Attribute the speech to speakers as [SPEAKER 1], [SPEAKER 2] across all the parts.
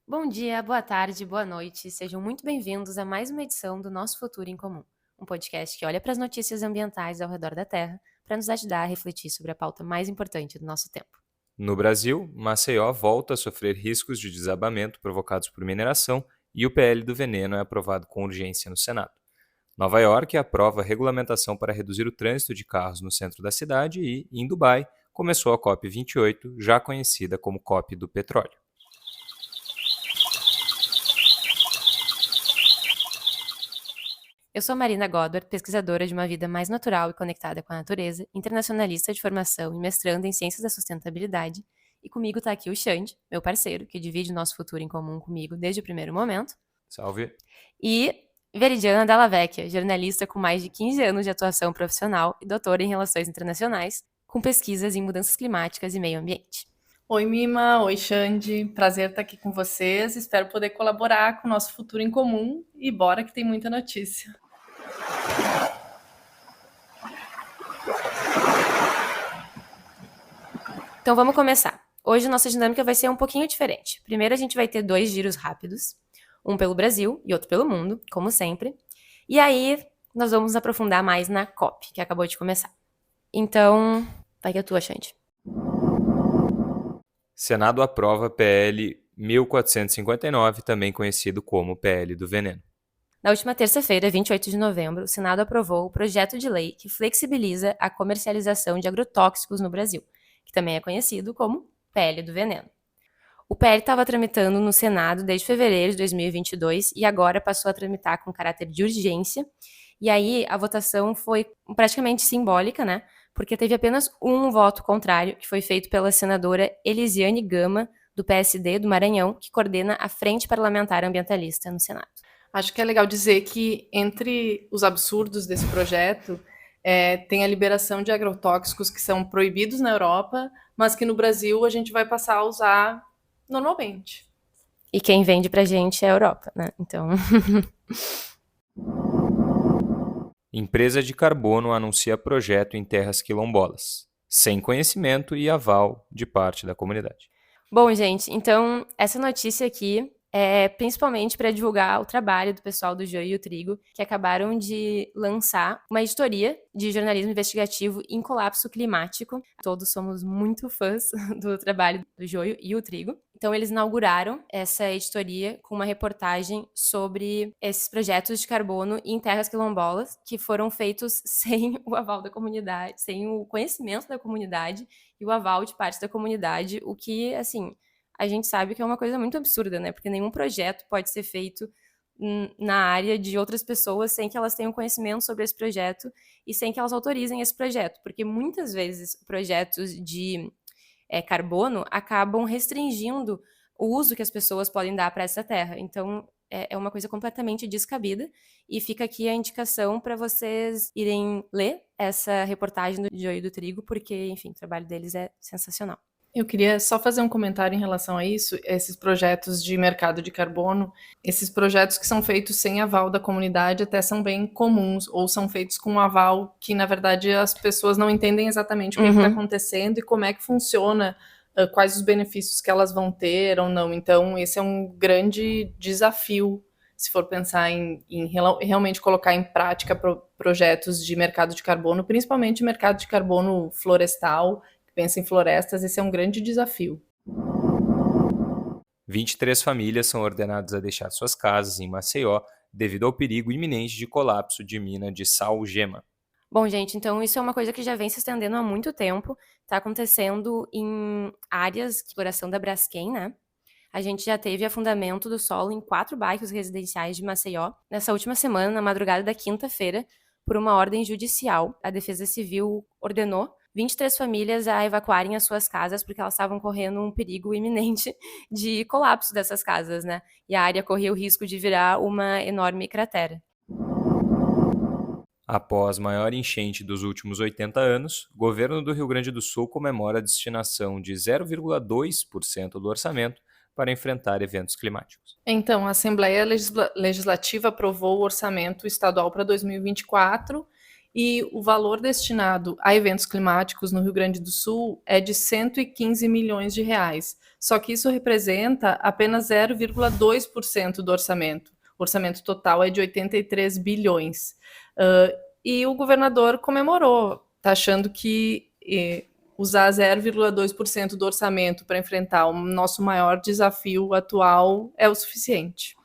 [SPEAKER 1] Bom dia, boa tarde, boa noite. Sejam muito bem-vindos a mais uma edição do Nosso Futuro em Comum, um podcast que olha para as notícias ambientais ao redor da Terra para nos ajudar a refletir sobre a pauta mais importante do nosso tempo.
[SPEAKER 2] No Brasil, Maceió volta a sofrer riscos de desabamento provocados por mineração e o PL do veneno é aprovado com urgência no Senado. Nova York aprova regulamentação para reduzir o trânsito de carros no centro da cidade e, em Dubai, começou a COP28, já conhecida como COP do petróleo.
[SPEAKER 1] Eu sou Marina Godward, pesquisadora de uma vida mais natural e conectada com a natureza, internacionalista de formação e mestranda em Ciências da Sustentabilidade. E comigo está aqui o Xande, meu parceiro, que divide o nosso futuro em comum comigo desde o primeiro momento.
[SPEAKER 2] Salve!
[SPEAKER 1] E Veridiana Dalla Vecchia, jornalista com mais de 15 anos de atuação profissional e doutora em Relações Internacionais, com pesquisas em mudanças climáticas e meio ambiente.
[SPEAKER 3] Oi, Mima. Oi, Xande. Prazer estar aqui com vocês. Espero poder colaborar com o nosso futuro em comum e bora que tem muita notícia.
[SPEAKER 1] Então vamos começar. Hoje a nossa dinâmica vai ser um pouquinho diferente. Primeiro a gente vai ter 2 giros rápidos, um pelo Brasil e outro pelo mundo, como sempre. E aí nós vamos aprofundar mais na COP, que acabou de começar. Então, vai que é tua, Xande.
[SPEAKER 2] Senado aprova PL 1459, também conhecido como PL do veneno.
[SPEAKER 1] Na última terça-feira, 28 de novembro, o Senado aprovou o projeto de lei que flexibiliza a comercialização de agrotóxicos no Brasil, que também é conhecido como PL do veneno. O PL estava tramitando no Senado desde fevereiro de 2022 e agora passou a tramitar com caráter de urgência. E aí a votação foi praticamente simbólica, né? Porque teve apenas um voto contrário, que foi feito pela senadora Elisiane Gama, do PSD do Maranhão, que coordena a Frente Parlamentar Ambientalista no Senado.
[SPEAKER 3] Acho que é legal dizer que entre os absurdos desse projeto tem a liberação de agrotóxicos que são proibidos na Europa, mas que no Brasil a gente vai passar a usar normalmente.
[SPEAKER 1] E quem vende pra gente é a Europa, né? Então...
[SPEAKER 2] Empresa de carbono anuncia projeto em terras quilombolas, sem conhecimento e aval de parte da comunidade.
[SPEAKER 1] Bom, gente, então essa notícia aqui é principalmente para divulgar o trabalho do pessoal do Joio e o Trigo, que acabaram de lançar uma editoria de jornalismo investigativo em colapso climático. Todos somos muito fãs do trabalho do Joio e o Trigo. Então, eles inauguraram essa editoria com uma reportagem sobre esses projetos de carbono em terras quilombolas, que foram feitos sem o aval da comunidade, sem o conhecimento da comunidade e o aval de parte da comunidade, o que, assim, a gente sabe que é uma coisa muito absurda, né? Porque nenhum projeto pode ser feito na área de outras pessoas sem que elas tenham conhecimento sobre esse projeto e sem que elas autorizem esse projeto. Porque muitas vezes projetos de carbono acabam restringindo o uso que as pessoas podem dar para essa terra. Então, é uma coisa completamente descabida. E fica aqui a indicação para vocês irem ler essa reportagem do Joio do Trigo, porque, enfim, o trabalho deles é sensacional.
[SPEAKER 3] Eu queria só fazer um comentário em relação a isso, esses projetos de mercado de carbono, esses projetos que são feitos sem aval da comunidade até são bem comuns, ou são feitos com um aval que, na verdade, as pessoas não entendem exatamente o que está acontecendo e como é que funciona, quais os benefícios que elas vão ter ou não. Então, esse é um grande desafio, se for pensar em realmente colocar em prática projetos de mercado de carbono, principalmente mercado de carbono florestal. Pensa em florestas, esse é um grande desafio.
[SPEAKER 2] 23 famílias são ordenadas a deixar suas casas em Maceió devido ao perigo iminente de colapso de mina de sal-gema.
[SPEAKER 1] Bom, gente, então isso é uma coisa que já vem se estendendo há muito tempo. Está acontecendo em áreas de exploração da Braskem, né? A gente já teve afundamento do solo em 4 bairros residenciais de Maceió. Nessa última semana, na madrugada da quinta-feira, por uma ordem judicial, a Defesa Civil ordenou 23 famílias a evacuarem as suas casas porque elas estavam correndo um perigo iminente de colapso dessas casas, né? E a área corria o risco de virar uma enorme cratera.
[SPEAKER 2] Após maior enchente dos últimos 80 anos, o governo do Rio Grande do Sul comemora a destinação de 0,2% do orçamento para enfrentar eventos climáticos.
[SPEAKER 3] Então, a Assembleia Legislativa aprovou o orçamento estadual para 2024 e o valor destinado a eventos climáticos no Rio Grande do Sul é de 115 milhões de reais. Só que isso representa apenas 0,2% do orçamento. O orçamento total é de 83 bilhões. E o governador comemorou, está achando que usar 0,2% do orçamento para enfrentar o nosso maior desafio atual é o suficiente.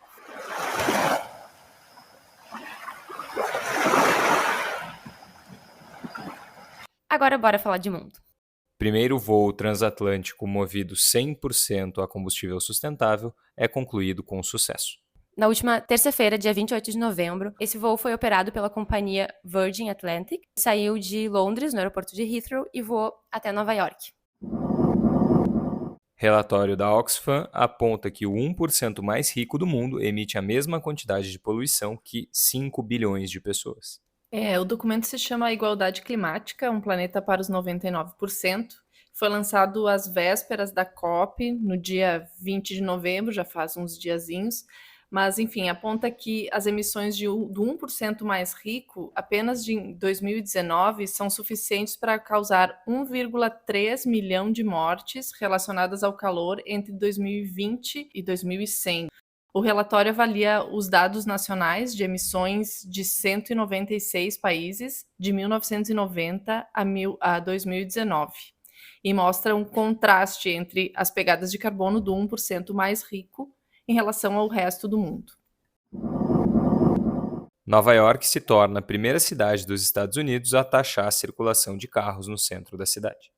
[SPEAKER 1] Agora bora falar de mundo.
[SPEAKER 2] Primeiro voo transatlântico movido 100% a combustível sustentável é concluído com sucesso.
[SPEAKER 1] Na última terça-feira, dia 28 de novembro, esse voo foi operado pela companhia Virgin Atlantic, saiu de Londres, no aeroporto de Heathrow, e voou até Nova York.
[SPEAKER 2] Relatório da Oxfam aponta que o 1% mais rico do mundo emite a mesma quantidade de poluição que 5 bilhões de pessoas.
[SPEAKER 3] O documento se chama Igualdade Climática, um planeta para os 99%. Foi lançado às vésperas da COP, no dia 20 de novembro, já faz uns diazinhos. Mas, enfim, aponta que as emissões do 1% mais rico, apenas de 2019, são suficientes para causar 1,3 milhão de mortes relacionadas ao calor entre 2020 e 2100. O relatório avalia os dados nacionais de emissões de 196 países, de 1990 a 2019, e mostra um contraste entre as pegadas de carbono do 1% mais rico em relação ao resto do mundo.
[SPEAKER 2] Nova York se torna a primeira cidade dos Estados Unidos a taxar a circulação de carros no centro da cidade.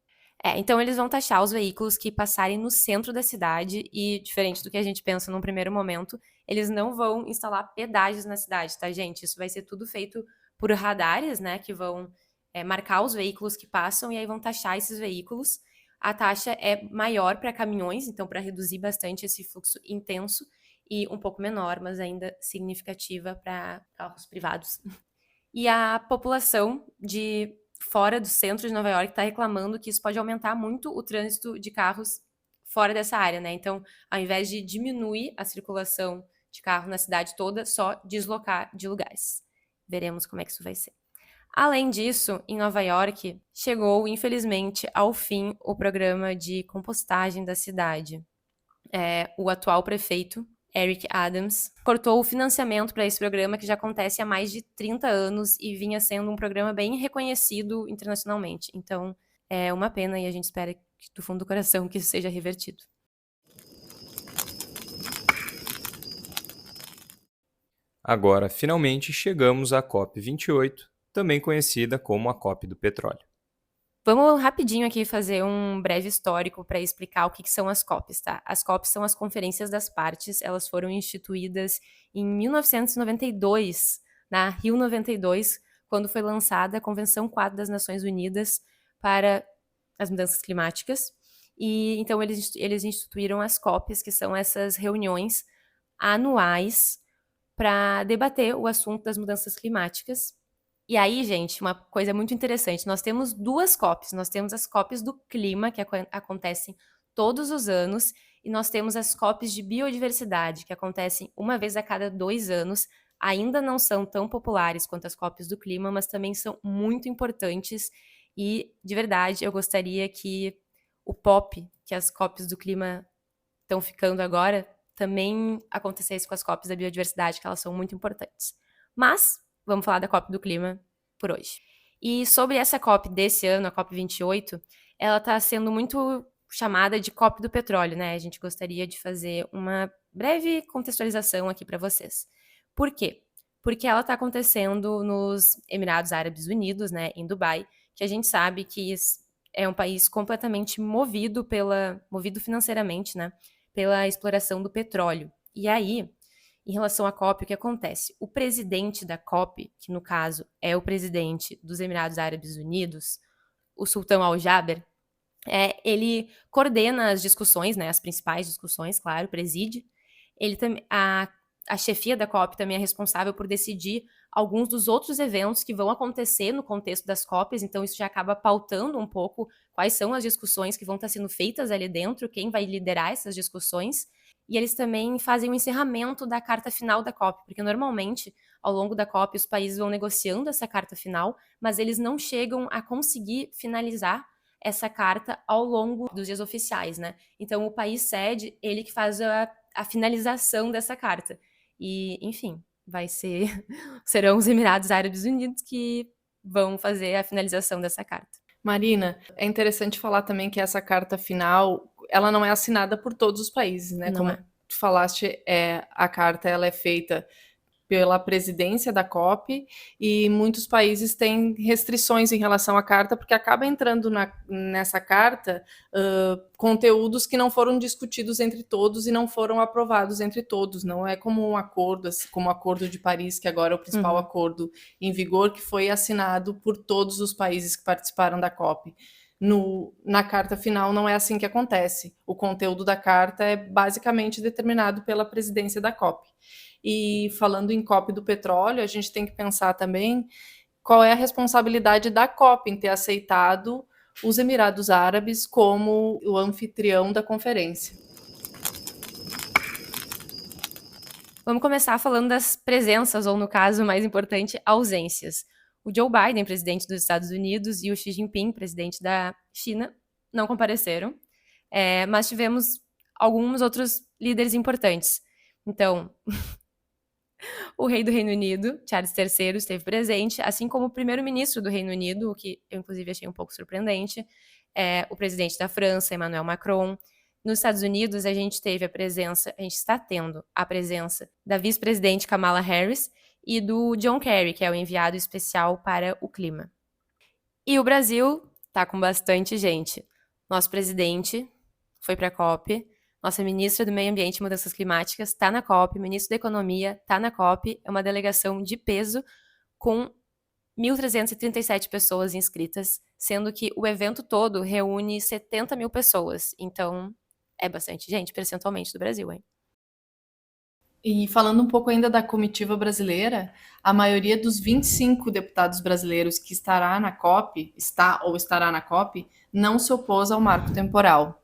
[SPEAKER 1] Então eles vão taxar os veículos que passarem no centro da cidade e, diferente do que a gente pensa num primeiro momento, eles não vão instalar pedágios na cidade, tá, gente? Isso vai ser tudo feito por radares, né, que vão marcar os veículos que passam e aí vão taxar esses veículos. A taxa é maior para caminhões, então para reduzir bastante esse fluxo intenso, e um pouco menor, mas ainda significativa para carros privados. E a população de fora do centro de Nova York está reclamando que isso pode aumentar muito o trânsito de carros fora dessa área, né? Então, ao invés de diminuir a circulação de carro na cidade toda, só deslocar de lugares. Veremos como é que isso vai ser. Além disso, em Nova York, chegou, infelizmente, ao fim o programa de compostagem da cidade. O atual prefeito, Eric Adams, cortou o financiamento para esse programa que já acontece há mais de 30 anos e vinha sendo um programa bem reconhecido internacionalmente. Então, é uma pena e a gente espera do fundo do coração que isso seja revertido.
[SPEAKER 2] Agora, finalmente, chegamos à COP28, também conhecida como a COP do petróleo.
[SPEAKER 1] Vamos rapidinho aqui fazer um breve histórico para explicar o que são as COPs, tá? As COPs são as Conferências das Partes, elas foram instituídas em 1992, na Rio 92, quando foi lançada a Convenção 4 das Nações Unidas para as Mudanças Climáticas. E então eles instituíram as COPs, que são essas reuniões anuais para debater o assunto das mudanças climáticas. E aí, gente, uma coisa muito interessante, nós temos duas COPs, nós temos as COPs do clima, que acontecem todos os anos, e nós temos as COPs de biodiversidade, que acontecem uma vez a cada 2 anos, ainda não são tão populares quanto as COPs do clima, mas também são muito importantes, e, de verdade, eu gostaria que o POP, que as COPs do clima estão ficando agora, também acontecesse com as COPs da biodiversidade, que elas são muito importantes. Mas vamos falar da COP do clima por hoje. E sobre essa COP desse ano, a COP 28, ela está sendo muito chamada de COP do petróleo, né? A gente gostaria de fazer uma breve contextualização aqui para vocês. Por quê? Porque ela está acontecendo nos Emirados Árabes Unidos, né, em Dubai, que a gente sabe que é um país completamente movido financeiramente, né, pela exploração do petróleo. E aí, em relação à COP, o que acontece? O presidente da COP, que no caso é o presidente dos Emirados Árabes Unidos, o Sultão Al-Jaber, ele coordena as discussões, né, as principais discussões, claro, preside. A chefia da COP também é responsável por decidir alguns dos outros eventos que vão acontecer no contexto das COPs, então isso já acaba pautando um pouco quais são as discussões que vão estar sendo feitas ali dentro, quem vai liderar essas discussões. e eles também fazem o encerramento da carta final da COP, porque normalmente, ao longo da COP, os países vão negociando essa carta final, mas eles não chegam a conseguir finalizar essa carta ao longo dos dias oficiais, né? Então, o país sede, ele que faz a finalização dessa carta. E, enfim, serão os Emirados Árabes Unidos que vão fazer a finalização dessa carta.
[SPEAKER 3] Marina, é interessante falar também que essa carta final, ela não é assinada por todos os países, né?
[SPEAKER 1] Não
[SPEAKER 3] Como
[SPEAKER 1] é.
[SPEAKER 3] tu falaste, a carta ela é feita pela presidência da COP e muitos países têm restrições em relação à carta, porque acaba entrando nessa carta conteúdos que não foram discutidos entre todos e não foram aprovados entre todos. Não é como um acordo, como o Acordo de Paris, que agora é o principal acordo em vigor, que foi assinado por todos os países que participaram da COP. Na carta final não é assim que acontece. O conteúdo da carta é basicamente determinado pela presidência da COP. E falando em COP do petróleo, a gente tem que pensar também qual é a responsabilidade da COP em ter aceitado os Emirados Árabes como o anfitrião da conferência.
[SPEAKER 1] Vamos começar falando das presenças, ou no caso, mais importante, ausências. O Joe Biden, presidente dos Estados Unidos, e o Xi Jinping, presidente da China, não compareceram, mas tivemos alguns outros líderes importantes. Então, o rei do Reino Unido, Charles III, esteve presente, assim como o primeiro-ministro do Reino Unido, o que eu, inclusive, achei um pouco surpreendente, o presidente da França, Emmanuel Macron. Nos Estados Unidos, a gente está tendo a presença da vice-presidente Kamala Harris e do John Kerry, que é o enviado especial para o clima. E o Brasil tá com bastante gente. Nosso presidente foi para a COP, nossa ministra do Meio Ambiente e Mudanças Climáticas está na COP, o ministro da Economia está na COP, é uma delegação de peso com 1.337 pessoas inscritas, sendo que o evento todo reúne 70 mil pessoas. Então, é bastante gente, percentualmente, do Brasil, hein?
[SPEAKER 3] E falando um pouco ainda da comitiva brasileira, a maioria dos 25 deputados brasileiros que estará na COP, estará na COP, não se opôs ao marco temporal.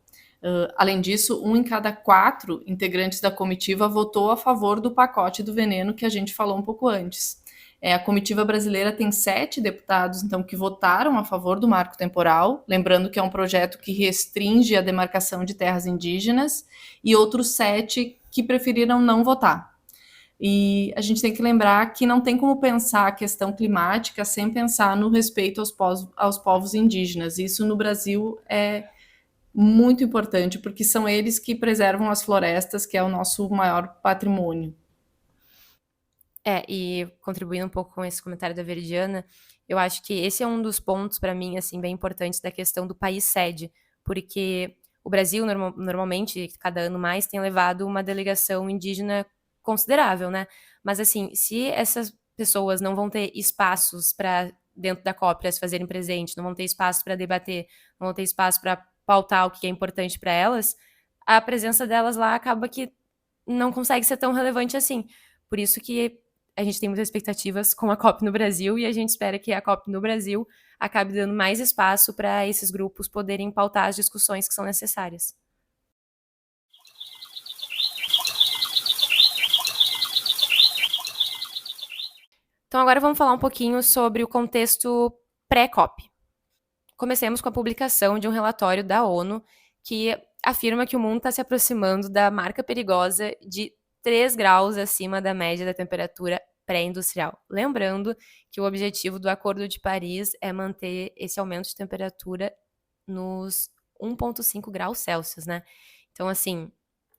[SPEAKER 3] Além disso, 1 em cada 4 integrantes da comitiva votou a favor do pacote do veneno que a gente falou um pouco antes. A comitiva brasileira tem 7 deputados, então, que votaram a favor do marco temporal, lembrando que é um projeto que restringe a demarcação de terras indígenas, e outros 7 que preferiram não votar. E a gente tem que lembrar que não tem como pensar a questão climática sem pensar no respeito aos povos indígenas. Isso no Brasil é muito importante, porque são eles que preservam as florestas, que é o nosso maior patrimônio.
[SPEAKER 1] E contribuindo um pouco com esse comentário da Veridiana, eu acho que esse é um dos pontos, para mim, assim, bem importantes da questão do país sede, porque o Brasil, normalmente, cada ano mais, tem levado uma delegação indígena considerável, né? Mas, assim, se essas pessoas não vão ter espaços para dentro da COP para se fazerem presente, não vão ter espaço para debater, não vão ter espaço para pautar o que é importante para elas, a presença delas lá acaba que não consegue ser tão relevante assim. Por isso que a gente tem muitas expectativas com a COP no Brasil e a gente espera que a COP no Brasil acabe dando mais espaço para esses grupos poderem pautar as discussões que são necessárias. Então agora vamos falar um pouquinho sobre o contexto pré-COP. Comecemos com a publicação de um relatório da ONU que afirma que o mundo está se aproximando da marca perigosa de 3 graus acima da média da temperatura pré-industrial. Lembrando que o objetivo do Acordo de Paris é manter esse aumento de temperatura nos 1,5 graus Celsius, né? Então, assim,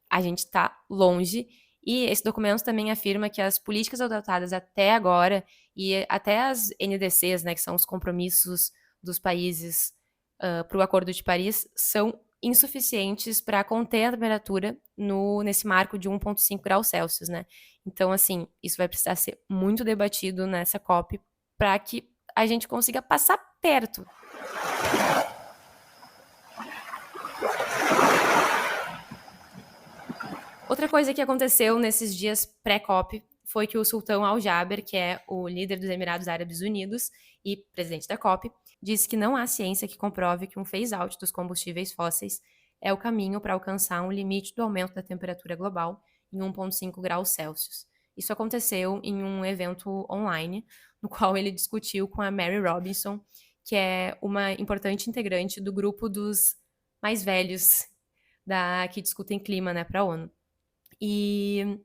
[SPEAKER 1] a gente está longe. E esse documento também afirma que as políticas adotadas até agora e até as NDCs, né, que são os compromissos dos países para o Acordo de Paris, são insuficientes para conter a temperatura nesse marco de 1,5 graus Celsius, né? Então, assim, isso vai precisar ser muito debatido nessa COP para que a gente consiga passar perto. Outra coisa que aconteceu nesses dias pré-COP foi que o sultão Al Jaber, que é o líder dos Emirados Árabes Unidos e presidente da COP, disse que não há ciência que comprove que um phase-out dos combustíveis fósseis é o caminho para alcançar um limite do aumento da temperatura global em 1,5 graus Celsius. Isso aconteceu em um evento online, no qual ele discutiu com a Mary Robinson, que é uma importante integrante do grupo dos mais velhos que discutem clima, né, para a ONU. E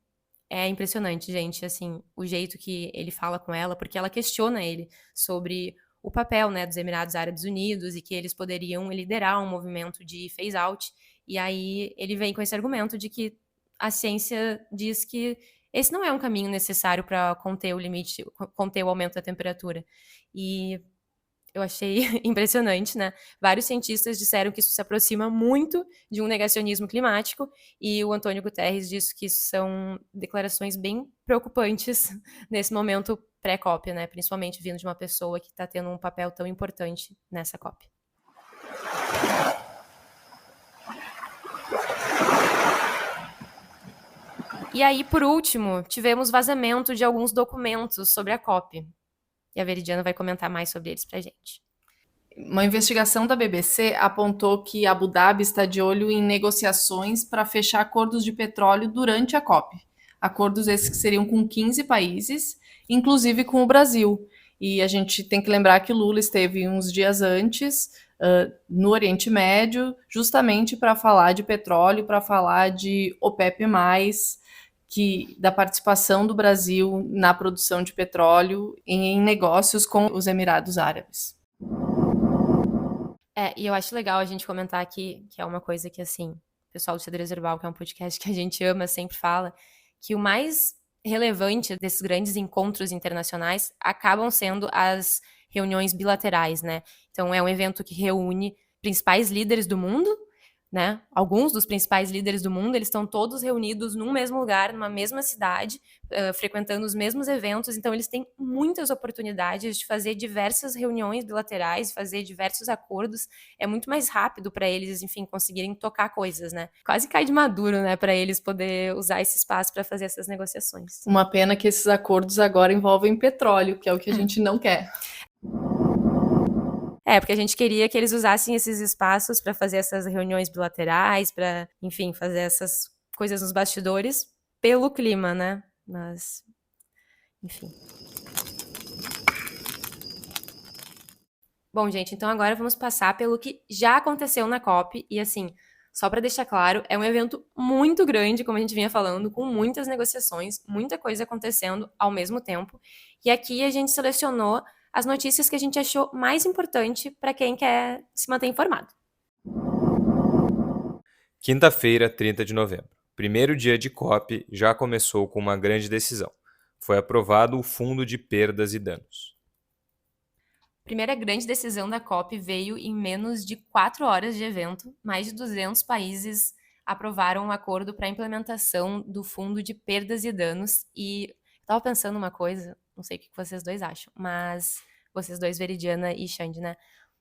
[SPEAKER 1] é impressionante, gente, assim, o jeito que ele fala com ela, porque ela questiona ele sobre o papel, né, dos Emirados Árabes Unidos e que eles poderiam liderar um movimento de phase-out. E aí ele vem com esse argumento de que a ciência diz que esse não é um caminho necessário para conter o limite, conter o aumento da temperatura. E eu achei impressionante, né? Vários cientistas disseram que isso se aproxima muito de um negacionismo climático, e o Antônio Guterres disse que isso são declarações bem preocupantes nesse momento pré-COP, né? Principalmente vindo de uma pessoa que está tendo um papel tão importante nessa COP. E aí, por último, tivemos vazamento de alguns documentos sobre a COP. E a Veridiana vai comentar mais sobre eles pra gente.
[SPEAKER 3] Uma investigação da BBC apontou que Abu Dhabi está de olho em negociações para fechar acordos de petróleo durante a COP. Acordos esses que seriam com 15 países, inclusive com o Brasil. E a gente tem que lembrar que Lula esteve uns dias antes no Oriente Médio, justamente para falar de petróleo, para falar de OPEP+, da participação do Brasil na produção de petróleo em negócios com os Emirados Árabes.
[SPEAKER 1] E eu acho legal a gente comentar aqui, que é uma coisa que, assim, o pessoal do Xadrez Verbal, que é um podcast que a gente ama, sempre fala, que o mais relevante desses grandes encontros internacionais acabam sendo as reuniões bilaterais, né? Então, é um evento que reúne principais líderes do mundo, né? Alguns dos principais líderes do mundo, eles estão todos reunidos num mesmo lugar, numa mesma cidade, frequentando os mesmos eventos, então eles têm muitas oportunidades de fazer diversas reuniões bilaterais, fazer diversos acordos. É muito mais rápido para eles, enfim, conseguirem tocar coisas, né? Quase cai de maduro, né, para eles poder usar esse espaço para fazer essas negociações.
[SPEAKER 3] Uma pena que esses acordos agora envolvem petróleo, que é o que a gente não quer.
[SPEAKER 1] Porque a gente queria que eles usassem esses espaços para fazer essas reuniões bilaterais, para, enfim, fazer essas coisas nos bastidores pelo clima, né? Mas, enfim. Bom, gente, então agora vamos passar pelo que já aconteceu na COP. E, assim, só para deixar claro, é um evento muito grande, como a gente vinha falando, com muitas negociações, muita coisa acontecendo ao mesmo tempo. E aqui a gente selecionou as notícias que a gente achou mais importante para quem quer se manter informado.
[SPEAKER 2] Quinta-feira, 30 de novembro. Primeiro dia de COP já começou com uma grande decisão. Foi aprovado o Fundo de Perdas e Danos.
[SPEAKER 1] A primeira grande decisão da COP veio em menos de 4 horas de evento. Mais de 200 países aprovaram um acordo para a implementação do Fundo de Perdas e Danos. E eu estava pensando uma coisa, não sei o que vocês dois acham, mas vocês dois, Veridiana e Xande, né?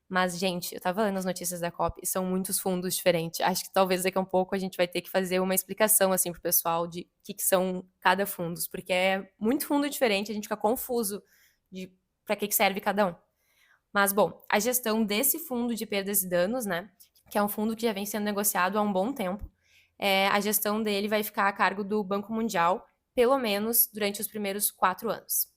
[SPEAKER 1] Mas, gente, eu tava lendo as notícias da COP e são muitos fundos diferentes. Acho que talvez daqui a um pouco a gente vai ter que fazer uma explicação, assim, pro pessoal de o que são cada fundo, porque é muito fundo diferente, a gente fica confuso de para que serve cada um. Mas, bom, a gestão desse fundo de perdas e danos, né, que é um fundo que já vem sendo negociado há um bom tempo, a gestão dele vai ficar a cargo do Banco Mundial, pelo menos durante os primeiros 4 anos.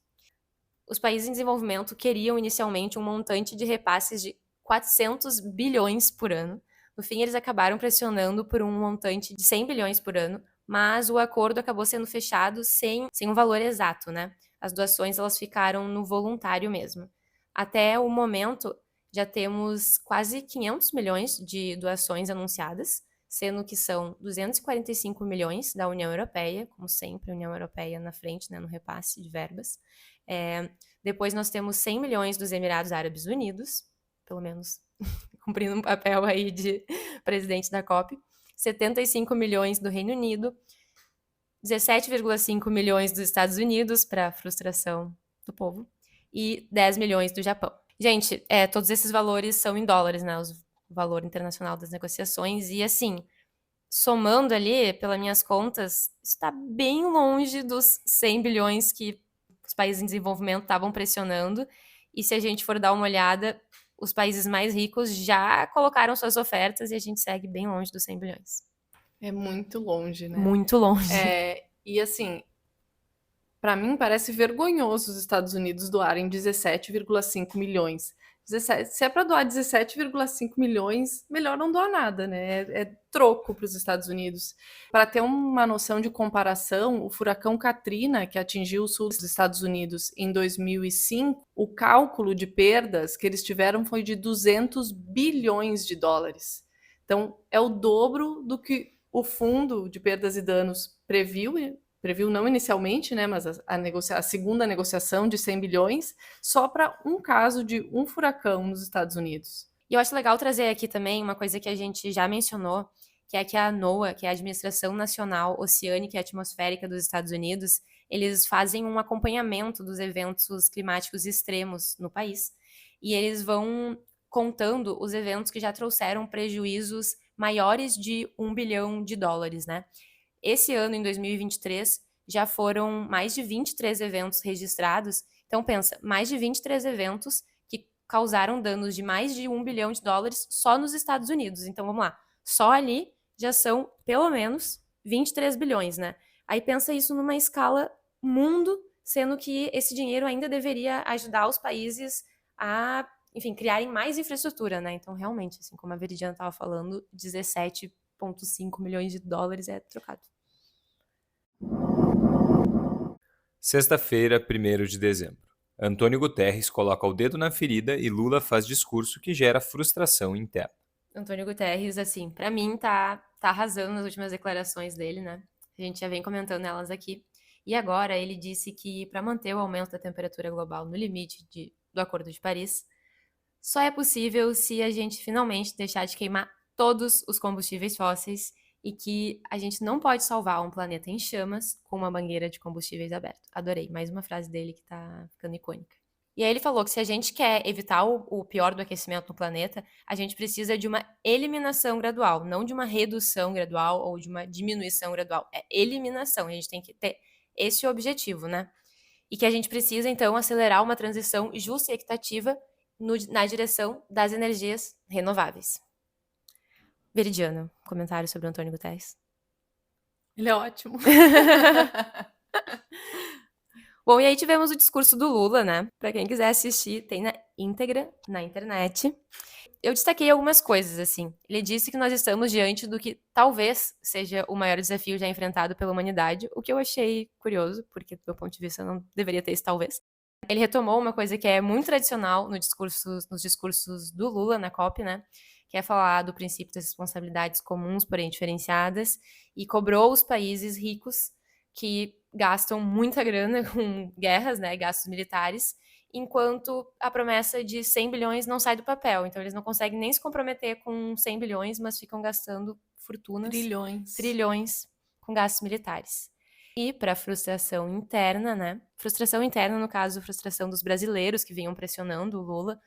[SPEAKER 1] Os países em desenvolvimento queriam inicialmente um montante de repasses de 400 bilhões por ano. No fim, eles acabaram pressionando por um montante de 100 bilhões por ano, mas o acordo acabou sendo fechado sem um valor exato, né? As doações elas ficaram no voluntário mesmo. Até o momento, já temos quase 500 milhões de doações anunciadas, sendo que são 245 milhões da União Europeia, como sempre, a União Europeia na frente, né, no repasse de verbas. Depois nós temos 100 milhões dos Emirados Árabes Unidos, pelo menos cumprindo um papel aí de presidente da COP, 75 milhões do Reino Unido, 17,5 milhões dos Estados Unidos, para frustração do povo, e 10 milhões do Japão. Gente, todos esses valores são em dólares, né, o valor internacional das negociações, e assim, somando ali, pelas minhas contas, está bem longe dos 100 bilhões que os países em desenvolvimento estavam pressionando, e se a gente for dar uma olhada, os países mais ricos já colocaram suas ofertas e a gente segue bem longe dos 100 bilhões.
[SPEAKER 3] É muito longe, né?
[SPEAKER 1] Muito longe.
[SPEAKER 3] E assim, para mim parece vergonhoso os Estados Unidos doarem 17,5 milhões. Se é para doar 17,5 milhões, melhor não doar nada, né? É troco para os Estados Unidos. Para ter uma noção de comparação, o furacão Katrina, que atingiu o sul dos Estados Unidos em 2005, o cálculo de perdas que eles tiveram foi de 200 bilhões de dólares. Então, é o dobro do que o Fundo de Perdas e Danos previu não inicialmente, né, mas a segunda negociação de 100 bilhões, só para um caso de um furacão nos Estados Unidos.
[SPEAKER 1] E eu acho legal trazer aqui também uma coisa que a gente já mencionou, que é que a NOAA, que é a Administração Nacional Oceânica e Atmosférica dos Estados Unidos, eles fazem um acompanhamento dos eventos climáticos extremos no país, e eles vão contando os eventos que já trouxeram prejuízos maiores de $1 bilhão, né? Esse ano, em 2023, já foram mais de 23 eventos registrados. Então, pensa, mais de 23 eventos que causaram danos de mais de $1 bilhão só nos Estados Unidos. Então, vamos lá. Só ali já são, pelo menos, 23 bilhões, né? Aí pensa isso numa escala mundo, sendo que esse dinheiro ainda deveria ajudar os países a, enfim, criarem mais infraestrutura, né? Então, realmente, assim, como a Veridiana estava falando, 17,5 milhões de dólares é trocado.
[SPEAKER 2] Sexta-feira, 1º de dezembro. Antônio Guterres coloca o dedo na ferida e Lula faz discurso que gera frustração interna.
[SPEAKER 1] Antônio Guterres, assim, pra mim tá arrasando nas últimas declarações dele, né? A gente já vem comentando elas aqui. E agora ele disse que para manter o aumento da temperatura global no limite do Acordo de Paris, só é possível se a gente finalmente deixar de queimar todos os combustíveis fósseis e que a gente não pode salvar um planeta em chamas com uma mangueira de combustíveis aberta. Adorei, mais uma frase dele que tá ficando icônica. E aí ele falou que se a gente quer evitar o pior do aquecimento no planeta, a gente precisa de uma eliminação gradual, não de uma redução gradual ou de uma diminuição gradual. É eliminação, a gente tem que ter esse objetivo, né? E que a gente precisa, então, acelerar uma transição justa e equitativa na direção das energias renováveis. Veridiano, comentário sobre o Antônio Guterres.
[SPEAKER 3] Ele é ótimo.
[SPEAKER 1] Bom, e aí tivemos o discurso do Lula, né? Pra quem quiser assistir, tem na íntegra na internet. Eu destaquei algumas coisas, assim. Ele disse que nós estamos diante do que talvez seja o maior desafio já enfrentado pela humanidade, o que eu achei curioso, porque do meu ponto de vista não deveria ter esse talvez. Ele retomou uma coisa que é muito tradicional nos discursos do Lula na COP, né? Que é falar do princípio das responsabilidades comuns, porém diferenciadas, e cobrou os países ricos que gastam muita grana com guerras, né, gastos militares, enquanto a promessa de 100 bilhões não sai do papel. Então, eles não conseguem nem se comprometer com 100 bilhões, mas ficam gastando fortunas, trilhões com gastos militares. E para frustração interna, né, frustração interna, no caso, frustração dos brasileiros que vinham pressionando o Lula,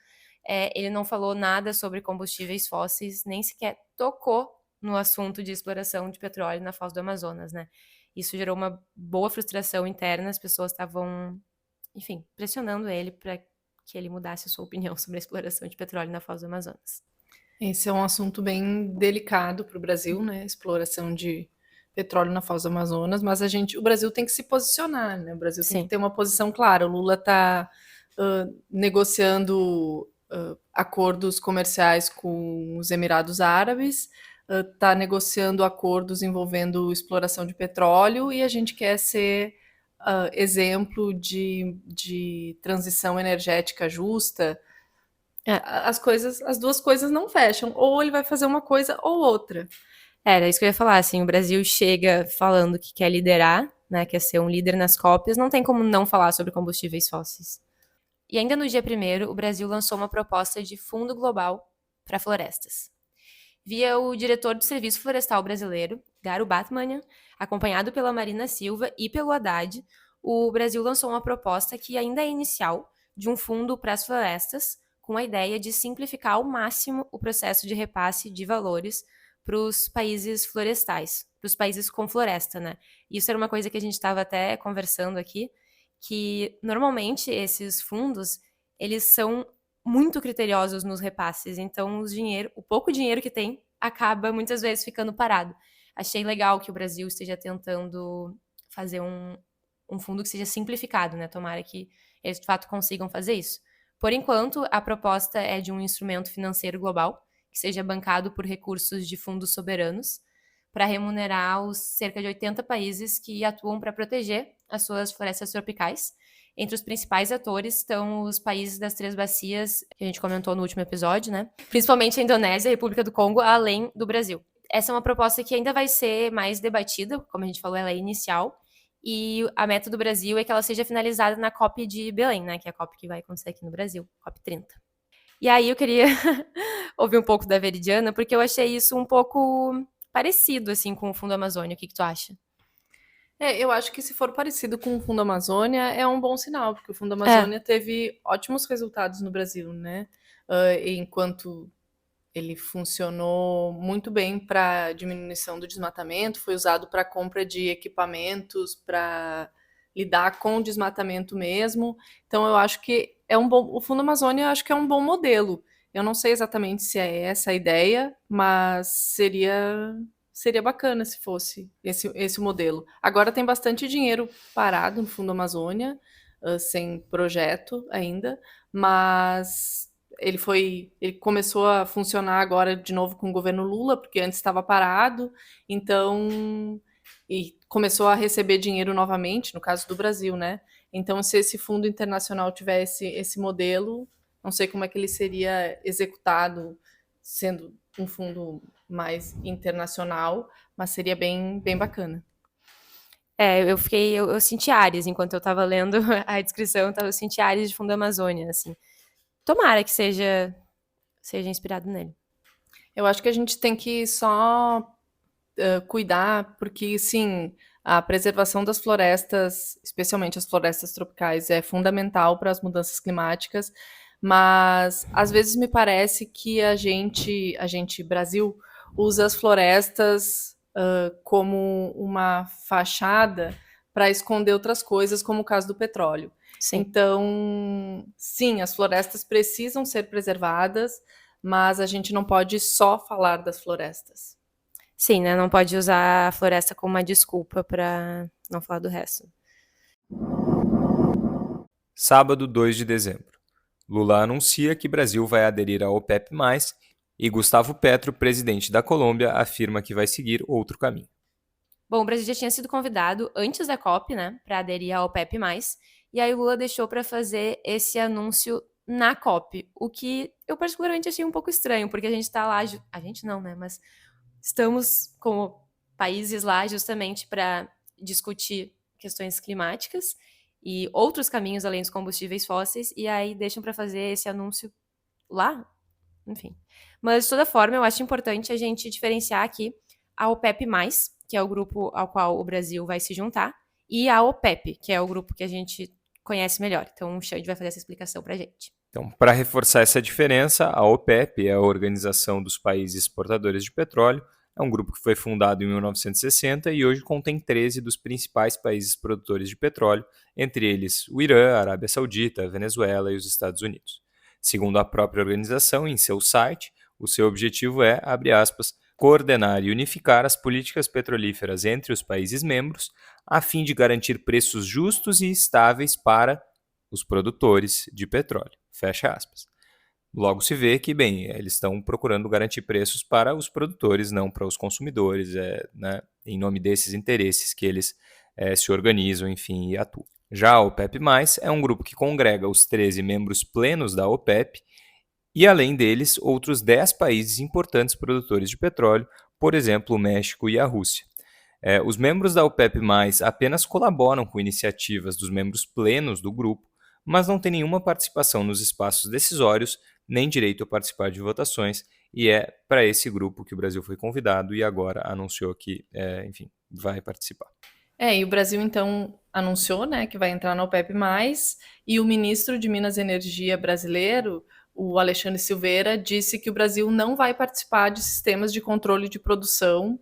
[SPEAKER 1] ele não falou nada sobre combustíveis fósseis, nem sequer tocou no assunto de exploração de petróleo na Foz do Amazonas, né. Isso gerou uma boa frustração interna, as pessoas estavam, enfim, pressionando ele para que ele mudasse a sua opinião sobre a exploração de petróleo na Foz do Amazonas.
[SPEAKER 3] Esse é um assunto bem delicado para o Brasil, né? Exploração de petróleo na Foz do Amazonas, mas o Brasil tem que se posicionar, né? O Brasil tem que ter uma posição clara. O Lula está negociando acordos comerciais com os Emirados Árabes, está negociando acordos envolvendo exploração de petróleo e a gente quer ser exemplo de transição energética justa. As duas coisas não fecham, ou ele vai fazer uma coisa ou outra.
[SPEAKER 1] Era isso que eu ia falar, assim, o Brasil chega falando que quer liderar, né, quer ser um líder nas COPs, não tem como não falar sobre combustíveis fósseis. E ainda no dia 1º, o Brasil lançou uma proposta de fundo global para florestas. Via o diretor do Serviço Florestal Brasileiro, Garo Batmanian, acompanhado pela Marina Silva e pelo Haddad, o Brasil lançou uma proposta que ainda é inicial de um fundo para as florestas, com a ideia de simplificar ao máximo o processo de repasse de valores para os países florestais, para os países com floresta, né? Isso era uma coisa que a gente estava até conversando aqui, que normalmente esses fundos, eles são muito criteriosos nos repasses, então o pouco dinheiro que tem acaba muitas vezes ficando parado. Achei legal que o Brasil esteja tentando fazer um fundo que seja simplificado, né? Tomara que eles de fato consigam fazer isso. Por enquanto, a proposta é de um instrumento financeiro global que seja bancado por recursos de fundos soberanos para remunerar os cerca de 80 países que atuam para proteger as suas florestas tropicais. Entre os principais atores estão os países das Três Bacias, que a gente comentou no último episódio, né? Principalmente a Indonésia e a República do Congo, além do Brasil. Essa é uma proposta que ainda vai ser mais debatida, como a gente falou, ela é inicial, e a meta do Brasil é que ela seja finalizada na COP de Belém, né? Que é a COP que vai acontecer aqui no Brasil, COP 30. E aí eu queria ouvir um pouco da Veridiana, porque eu achei isso um pouco parecido, assim, com o Fundo Amazônia. O que tu acha?
[SPEAKER 3] Eu acho que se for parecido com o Fundo Amazônia, é um bom sinal, porque o Fundo Amazônia teve ótimos resultados no Brasil, né? Enquanto ele funcionou muito bem para diminuição do desmatamento, foi usado para compra de equipamentos, para lidar com o desmatamento mesmo. Então, eu acho que o Fundo Amazônia eu acho que é um bom modelo. Eu não sei exatamente se é essa a ideia, mas seria bacana se fosse esse modelo. Agora tem bastante dinheiro parado no Fundo Amazônia, sem projeto ainda, mas ele começou a funcionar agora de novo com o governo Lula, porque antes estava parado, então e começou a receber dinheiro novamente, no caso do Brasil, né? Então, se esse fundo internacional tivesse esse modelo, não sei como é que ele seria executado, sendo um fundo mais internacional, mas seria bem, bem bacana.
[SPEAKER 1] Eu senti áreas, enquanto eu tava lendo a descrição, eu senti áreas de Fundo Amazônia, assim. Tomara que seja inspirado nele.
[SPEAKER 3] Eu acho que a gente tem que só cuidar, porque, sim, a preservação das florestas, especialmente as florestas tropicais, é fundamental para as mudanças climáticas, mas às vezes me parece que a gente, Brasil, usa as florestas como uma fachada para esconder outras coisas, como o caso do petróleo.
[SPEAKER 1] Sim.
[SPEAKER 3] Então, sim, as florestas precisam ser preservadas, mas a gente não pode só falar das florestas.
[SPEAKER 1] Sim, né? Não pode usar a floresta como uma desculpa para não falar do resto.
[SPEAKER 2] Sábado, 2 de dezembro. Lula anuncia que Brasil vai aderir à OPEP+, e Gustavo Petro, presidente da Colômbia, afirma que vai seguir outro caminho.
[SPEAKER 1] Bom, o Brasil já tinha sido convidado antes da COP, né, para aderir à OPEP+, e aí o Lula deixou para fazer esse anúncio na COP, o que eu particularmente achei um pouco estranho, porque a gente tá lá, a gente não, né, mas estamos como países lá justamente para discutir questões climáticas e outros caminhos além dos combustíveis fósseis, e aí deixam para fazer esse anúncio lá, enfim. Mas, de toda forma, eu acho importante a gente diferenciar aqui a OPEP+, que é o grupo ao qual o Brasil vai se juntar, e a OPEP, que é o grupo que a gente conhece melhor. Então, o Xande vai fazer essa explicação para a gente.
[SPEAKER 2] Então, para reforçar essa diferença, a OPEP é a Organização dos Países Exportadores de Petróleo, é um grupo que foi fundado em 1960 e hoje contém 13 dos principais países produtores de petróleo, entre eles o Irã, a Arábia Saudita, a Venezuela e os Estados Unidos. Segundo a própria organização, em seu site, o seu objetivo é, abre aspas, coordenar e unificar as políticas petrolíferas entre os países membros, a fim de garantir preços justos e estáveis para os produtores de petróleo. Fecha aspas. Logo se vê que, bem, eles estão procurando garantir preços para os produtores, não para os consumidores, né, em nome desses interesses que eles se organizam, enfim, e atuam. Já a OPEP+, é um grupo que congrega os 13 membros plenos da OPEP e, além deles, outros 10 países importantes produtores de petróleo, por exemplo, o México e a Rússia. Os membros da OPEP+, apenas colaboram com iniciativas dos membros plenos do grupo, mas não têm nenhuma participação nos espaços decisórios, nem direito a participar de votações, e é para esse grupo que o Brasil foi convidado e agora anunciou que, enfim, vai participar.
[SPEAKER 3] E o Brasil, então, anunciou, né, que vai entrar na OPEP+, e o ministro de Minas e Energia brasileiro, o Alexandre Silveira, disse que o Brasil não vai participar de sistemas de controle de produção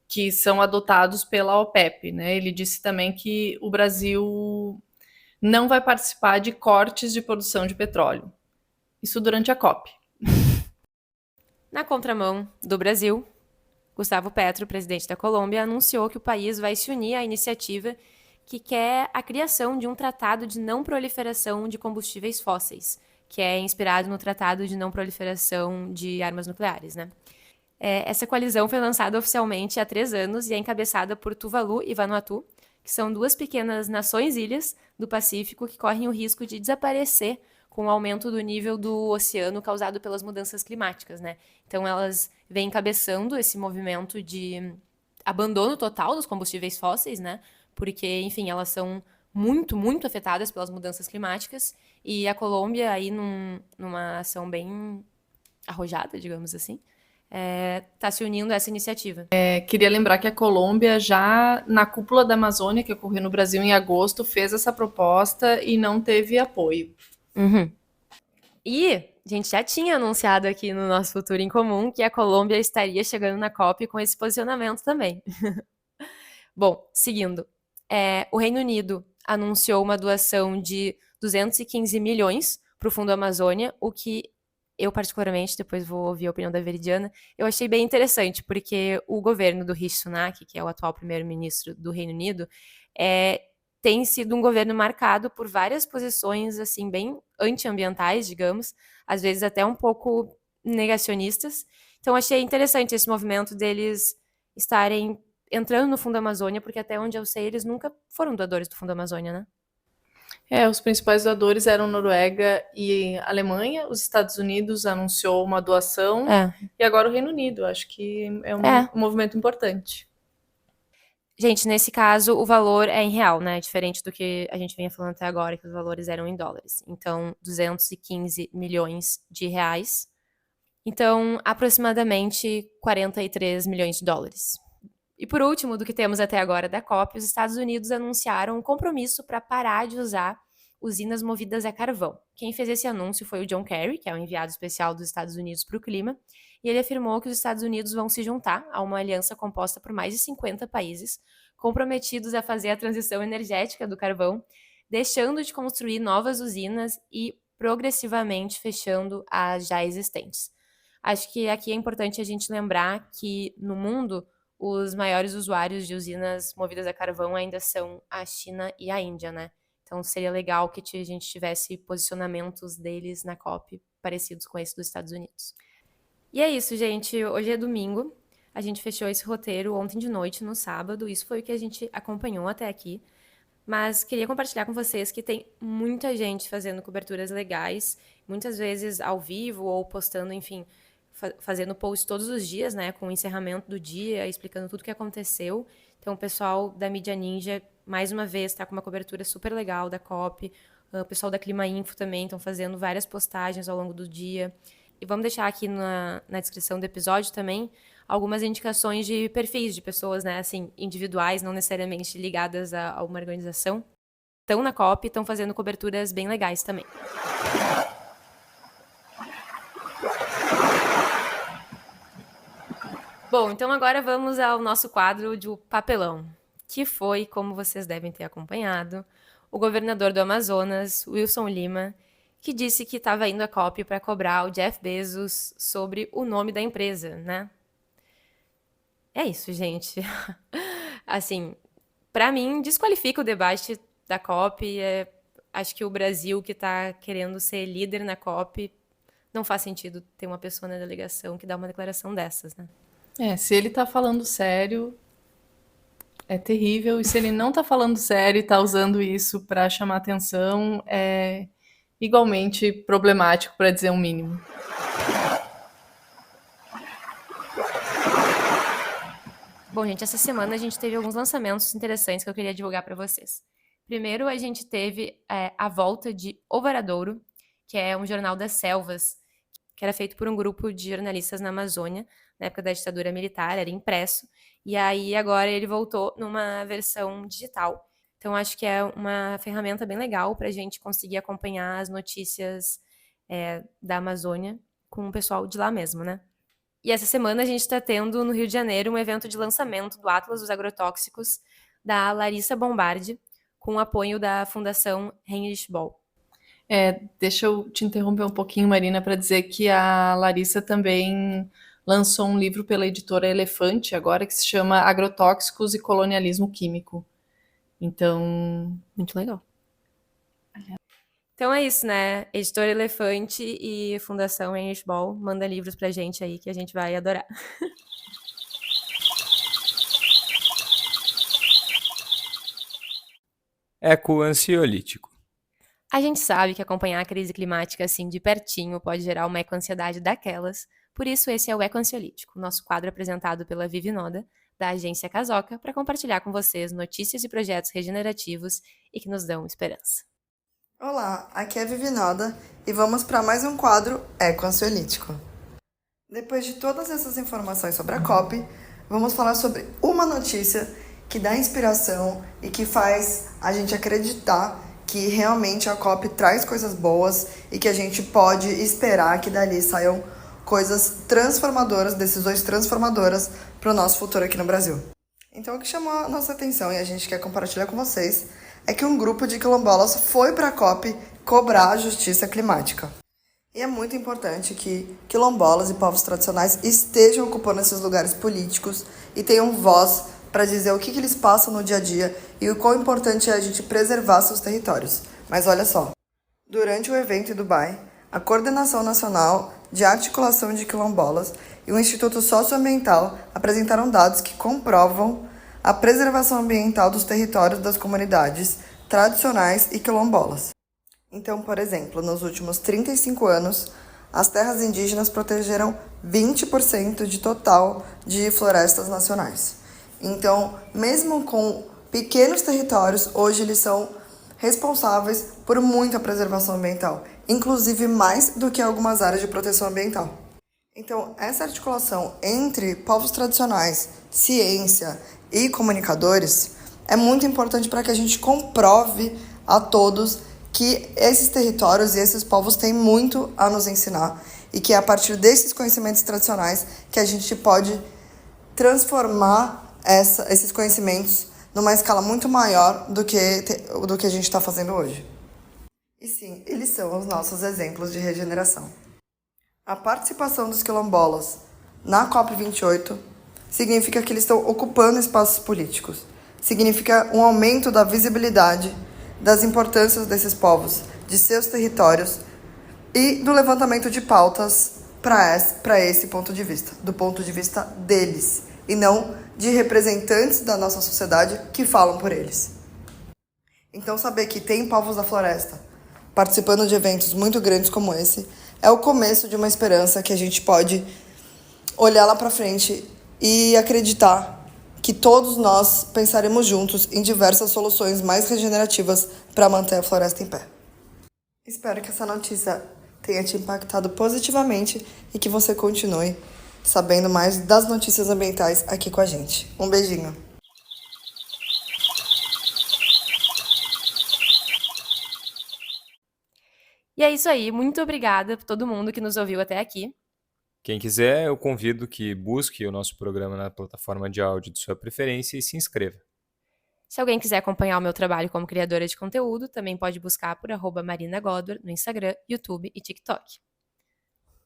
[SPEAKER 3] que são adotados pela OPEP, né? Ele disse também que o Brasil não vai participar de cortes de produção de petróleo. Isso durante a COP.
[SPEAKER 1] Na contramão do Brasil, Gustavo Petro, presidente da Colômbia, anunciou que o país vai se unir à iniciativa que quer a criação de um tratado de não proliferação de combustíveis fósseis, que é inspirado no Tratado de Não Proliferação de Armas Nucleares, né? Essa coalizão foi lançada oficialmente há 3 anos e é encabeçada por Tuvalu e Vanuatu, que são 2 pequenas nações-ilhas do Pacífico que correm o risco de desaparecer com o aumento do nível do oceano causado pelas mudanças climáticas, né? Então, elas vêm encabeçando esse movimento de abandono total dos combustíveis fósseis, né? Porque, enfim, elas são muito, muito afetadas pelas mudanças climáticas e a Colômbia, aí, numa ação bem arrojada, digamos assim, está se unindo a essa iniciativa.
[SPEAKER 3] Queria lembrar que a Colômbia já, na cúpula da Amazônia, que ocorreu no Brasil em agosto, fez essa proposta e não teve apoio.
[SPEAKER 1] Uhum. E a gente já tinha anunciado aqui no nosso Futuro em Comum que a Colômbia estaria chegando na COP com esse posicionamento também. Bom, seguindo. O Reino Unido anunciou uma doação de 215 milhões para o Fundo Amazônia, o que eu, particularmente, depois vou ouvir a opinião da Veridiana, eu achei bem interessante, porque o governo do Rishi Sunak, que é o atual primeiro-ministro do Reino Unido, tem sido um governo marcado por várias posições, assim, bem antiambientais, digamos, às vezes até um pouco negacionistas. Então, achei interessante esse movimento deles estarem entrando no Fundo Amazônia, porque até onde eu sei, eles nunca foram doadores do Fundo Amazônia, né?
[SPEAKER 3] Os principais doadores eram Noruega e Alemanha. Os Estados Unidos anunciou uma doação e agora o Reino Unido. Acho que é um movimento importante.
[SPEAKER 1] Gente, nesse caso, o valor é em real, né? Diferente do que a gente vinha falando até agora, que os valores eram em dólares. Então, 215 milhões de reais. Então, aproximadamente 43 milhões de dólares. E por último, do que temos até agora da COP, os Estados Unidos anunciaram um compromisso para parar de usar usinas movidas a carvão. Quem fez esse anúncio foi o John Kerry, que é o enviado especial dos Estados Unidos para o clima, e ele afirmou que os Estados Unidos vão se juntar a uma aliança composta por mais de 50 países comprometidos a fazer a transição energética do carvão, deixando de construir novas usinas e progressivamente fechando as já existentes. Acho que aqui é importante a gente lembrar que no mundo os maiores usuários de usinas movidas a carvão ainda são a China e a Índia, né? Então seria legal que a gente tivesse posicionamentos deles na COP parecidos com esse dos Estados Unidos. E é isso, gente. Hoje é domingo. A gente fechou esse roteiro ontem de noite, no sábado. Isso foi o que a gente acompanhou até aqui. Mas queria compartilhar com vocês que tem muita gente fazendo coberturas legais, muitas vezes ao vivo ou postando, enfim, fazendo post todos os dias, né, com o encerramento do dia, explicando tudo o que aconteceu. Então, o pessoal da Mídia Ninja, mais uma vez, está com uma cobertura super legal da COP. O pessoal da Clima Info também estão fazendo várias postagens ao longo do dia. E vamos deixar aqui na descrição do episódio também algumas indicações de perfis de pessoas, né, assim, individuais, não necessariamente ligadas a uma organização. Estão na COP e estão fazendo coberturas bem legais também. Bom, então agora vamos ao nosso quadro de papelão, que foi, como vocês devem ter acompanhado, o governador do Amazonas, Wilson Lima, que disse que estava indo à COP para cobrar o Jeff Bezos sobre o nome da empresa, né? É isso, gente. Assim, para mim, desqualifica o debate da COP. Acho que o Brasil, que está querendo ser líder na COP, não faz sentido ter uma pessoa na delegação que dá uma declaração dessas, né?
[SPEAKER 3] Se ele tá falando sério, é terrível. E se ele não tá falando sério e tá usando isso para chamar atenção, é igualmente problemático, para dizer o mínimo.
[SPEAKER 1] Bom, gente, essa semana a gente teve alguns lançamentos interessantes que eu queria divulgar para vocês. Primeiro, a gente teve a volta de O Varadouro, que é um jornal das selvas, que era feito por um grupo de jornalistas na Amazônia, na época da ditadura militar, era impresso, e aí agora ele voltou numa versão digital. Então, acho que é uma ferramenta bem legal para a gente conseguir acompanhar as notícias da Amazônia com o pessoal de lá mesmo, né? E essa semana a gente está tendo no Rio de Janeiro um evento de lançamento do Atlas dos Agrotóxicos da Larissa Bombardi, com o apoio da Fundação Heinrich Böll.
[SPEAKER 3] Deixa eu te interromper um pouquinho, Marina, para dizer que a Larissa também lançou um livro pela editora Elefante, agora, que se chama Agrotóxicos e Colonialismo Químico. Então,
[SPEAKER 1] Muito legal. Então é isso, né? Editora Elefante e Fundação Heinrich Böll manda livros pra gente aí que a gente vai adorar.
[SPEAKER 2] Ecoansiolítico.
[SPEAKER 1] A gente sabe que acompanhar a crise climática assim de pertinho pode gerar uma ecoansiedade daquelas, por isso esse é o Ecoansiolítico, nosso quadro apresentado pela Vivi Noda, da agência Casoca, para compartilhar com vocês notícias e projetos regenerativos e que nos dão esperança.
[SPEAKER 4] Olá, aqui é a Vivi Noda e vamos para mais um quadro Ecoansiolítico. Depois de todas essas informações sobre a COP, vamos falar sobre uma notícia que dá inspiração e que faz a gente acreditar que realmente a COP traz coisas boas e que a gente pode esperar que dali saiam coisas transformadoras, decisões transformadoras para o nosso futuro aqui no Brasil. Então o que chamou a nossa atenção e a gente quer compartilhar com vocês é que um grupo de quilombolas foi para a COP cobrar a justiça climática. E é muito importante que quilombolas e povos tradicionais estejam ocupando esses lugares políticos e tenham voz para dizer o que eles passam no dia a dia e o quão importante é a gente preservar seus territórios. Mas olha só, durante o evento em Dubai, a Coordenação Nacional de Articulação de Quilombolas e o Instituto Socioambiental apresentaram dados que comprovam a preservação ambiental dos territórios das comunidades tradicionais e quilombolas. Então, por exemplo, nos últimos 35 anos, as terras indígenas protegeram 20% de total de florestas nacionais. Então, mesmo com pequenos territórios, hoje eles são responsáveis por muita preservação ambiental, inclusive mais do que algumas áreas de proteção ambiental. Então, essa articulação entre povos tradicionais, ciência e comunicadores é muito importante para que a gente comprove a todos que esses territórios e esses povos têm muito a nos ensinar e que é a partir desses conhecimentos tradicionais que a gente pode transformar esses conhecimentos numa escala muito maior do que a gente está fazendo hoje. E sim, eles são os nossos exemplos de regeneração. A participação dos quilombolas na COP28 significa que eles estão ocupando espaços políticos. Significa um aumento da visibilidade das importâncias desses povos, de seus territórios e do levantamento de pautas para esse ponto de vista, do ponto de vista deles, e não de representantes da nossa sociedade que falam por eles. Então, saber que tem povos da floresta participando de eventos muito grandes como esse é o começo de uma esperança que a gente pode olhar lá para frente e acreditar que todos nós pensaremos juntos em diversas soluções mais regenerativas para manter a floresta em pé. Espero que essa notícia tenha te impactado positivamente e que você continue sabendo mais das notícias ambientais aqui com a gente. Um beijinho!
[SPEAKER 1] E é isso aí, muito obrigada por todo mundo que nos ouviu até aqui.
[SPEAKER 2] Quem quiser, eu convido que busque o nosso programa na plataforma de áudio de sua preferência e se inscreva.
[SPEAKER 1] Se alguém quiser acompanhar o meu trabalho como criadora de conteúdo, também pode buscar por @marinagodor no Instagram, YouTube e TikTok.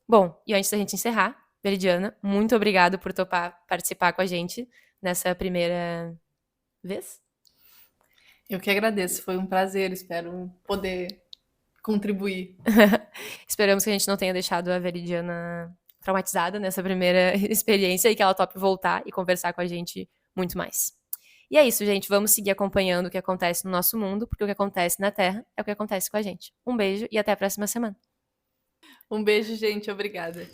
[SPEAKER 1] Bom, e antes da gente encerrar, Veridiana, muito obrigado por topar participar com a gente nessa primeira vez.
[SPEAKER 3] Eu que agradeço, foi um prazer, espero poder contribuir.
[SPEAKER 1] Esperamos que a gente não tenha deixado a Veridiana traumatizada nessa primeira experiência e que ela tope voltar e conversar com a gente muito mais. E é isso, gente. Vamos seguir acompanhando o que acontece no nosso mundo, porque o que acontece na Terra é o que acontece com a gente. Um beijo e até a próxima semana.
[SPEAKER 3] Um beijo, gente. Obrigada.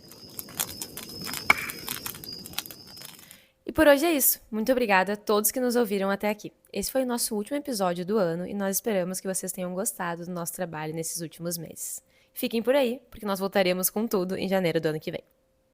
[SPEAKER 1] E por hoje é isso. Muito obrigada a todos que nos ouviram até aqui. Esse foi o nosso último episódio do ano e nós esperamos que vocês tenham gostado do nosso trabalho nesses últimos meses. Fiquem por aí, porque nós voltaremos com tudo em janeiro do ano que vem.